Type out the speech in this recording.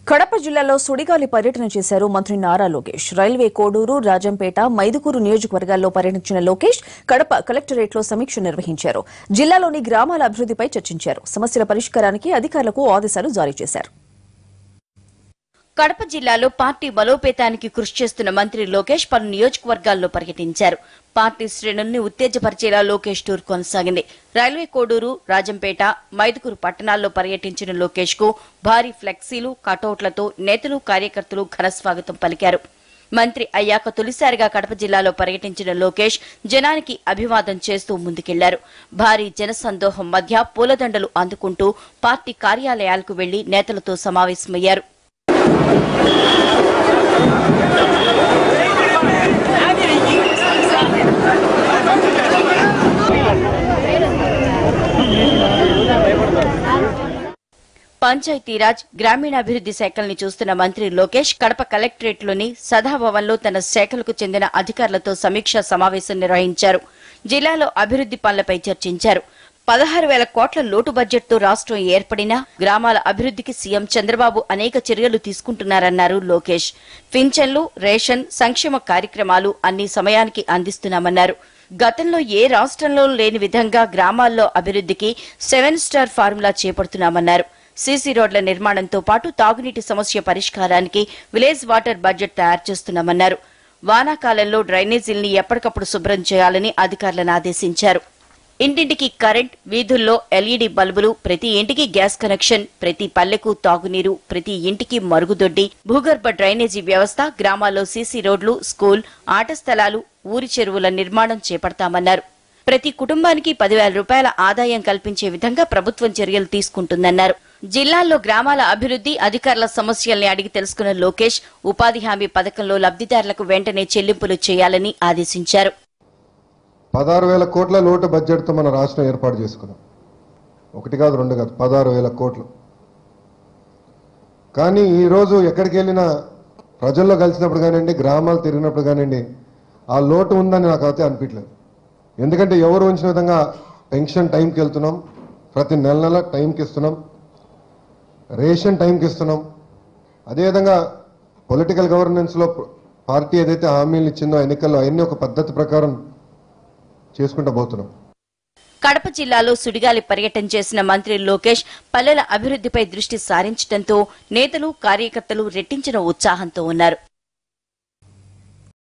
కడప జిల్లాలో సుడిగాలి పర్యటన చేశారు మంత్రి నారా లోకేష్. రైల్వే కోడూరు, రాజంపేట, మైదుకూరు నియోజకవర్గాల్లో పర్యటించిన లోకేష్ కడప కలెక్టరేట్లో సమీక్ష నిర్వహించారు. జిల్లాలోని గ్రామాల అభివృద్ధిపై చర్చించారు. సమస్యల పరిష్కారానికి అధికారులకు ఆదేశాలు జారీ చేశారు. కడప జిల్లాలో పార్టీ బలోపేతానికి కృషి చేస్తున్న మంత్రి లోకేష్ పలు నియోజకవర్గాల్లో పర్యటించారు. పార్టీ శ్రేణుల్ని ఉత్తేజపరిచేలా లోకేష్ టూర్ కొనసాగింది. రైల్వే కోడూరు, రాజంపేట, మైదుకూరు పట్టణాల్లో పర్యటించిన లోకేష్ కు భారీ ఫ్లెక్సీలు, కటౌట్లతో నేతలు, కార్యకర్తలు ఘనస్వాగతం పలికారు. మంత్రి అయ్యాక తొలిసారిగా కడప జిల్లాలో పర్యటించిన లోకేష్ జనానికి అభివాదం చేస్తూ ముందుకెళ్లారు. భారీ జనసందోహం మధ్య పూలదండలు అందుకుంటూ పార్టీ కార్యాలయాలకు వెళ్లి నేతలతో సమావేశమయ్యారు. పంచాయతీరాజ్, గ్రామీణాభివృద్ది శాఖల్ని చూస్తున్న మంత్రి లోకేష్ కడప కలెక్టరేట్లోని సదాభవన్లో తన శాఖలకు చెందిన అధికారులతో సమీక్షా సమావేశం నిర్వహించారు. జిల్లాలో అభివృద్ది పనులపై చర్చించారు. 16,000 కోట్ల లోటు బడ్జెట్తో రాష్ట్రం ఏర్పడినా గ్రామాల అభివృద్దికి సీఎం చంద్రబాబు అనేక చర్యలు తీసుకుంటున్నారన్నారు లోకేష్. పింఛన్లు, రేషన్, సంక్షేమ కార్యక్రమాలు అన్ని సమయానికి అందిస్తున్నామన్నారు. గతంలో ఏ రాష్ట్రంలో లేని విధంగా గ్రామాల్లో అభివృద్దికి 7 స్టార్ ఫార్ములా చేపడుతున్నామన్నారు. సీసీ రోడ్ల నిర్మాణంతో పాటు తాగునీటి సమస్య పరిష్కారానికి విలేజ్ వాటర్ బడ్జెట్ తయారు చేస్తున్నామన్నారు. వానాకాలంలో డ్రైనేజీల్ని ఎప్పటికప్పుడు శుభ్రం చేయాలని అధికారులను ఆదేశించారు. ఇంటింటికి కరెంట్, వీధుల్లో ఎల్ఈడీ బల్బులు, ప్రతి ఇంటికి గ్యాస్ కనెక్షన్, ప్రతి పల్లెకు తాగునీరు, ప్రతి ఇంటికి మరుగుదొడ్డి, భూగర్భ డ్రైనేజీ వ్యవస్థ, గ్రామాల్లో సీసీ రోడ్లు, స్కూల్, ఆట స్థలాలు, ఊరి చెరువుల నిర్మాణం చేపడతామన్నారు. ప్రతి కుటుంబానికి 10,000 రూపాయల ఆదాయం కల్పించే విధంగా ప్రభుత్వం చర్యలు తీసుకుంటుందన్నారు. జిల్లాల్లో గ్రామాల అభివృద్ది, అధికారుల సమస్యల్ని అడిగి తెలుసుకున్న లోకేష్ ఉపాధి హామీ పథకంలో లబ్దిదారులకు వెంటనే చెల్లింపులు చేయాలని ఆదేశించారు. 16,000 కోట్ల లోటు బడ్జెట్తో మన రాష్ట్రం ఏర్పాటు చేసుకున్నాం. 1 కాదు 2 కాదు 16,000 కోట్లు. కానీ ఈరోజు ఎక్కడికి వెళ్ళినా ప్రజల్లో కలిసినప్పుడు కానివ్వండి, గ్రామాలు తిరిగినప్పుడు కానివ్వండి, ఆ లోటు ఉందని నాకు అయితే అనిపించలేదు. ఎందుకంటే ఎవరు ఉంచిన విధంగా పెన్షన్ టైంకి వెళ్తున్నాం, ప్రతి నెల టైంకి ఇస్తున్నాం, రేషన్ టైంకి ఇస్తున్నాం. అదేవిధంగా పొలిటికల్ గవర్నెన్స్లో పార్టీ ఏదైతే హామీలు ఇచ్చిందో ఎన్నికల్లో అవన్నీ ఒక పద్ధతి ప్రకారం చేసుకుంటూ పోతున్నాం. కడప జిల్లాలో సుడిగాలి పర్యటన చేసిన మంత్రి లోకేష్ పల్లెల అభివృద్దిపై దృష్టి సారించడంతో నేతలు, కార్యకర్తలు రెట్టించిన ఉత్సాహంతో ఉన్నారు.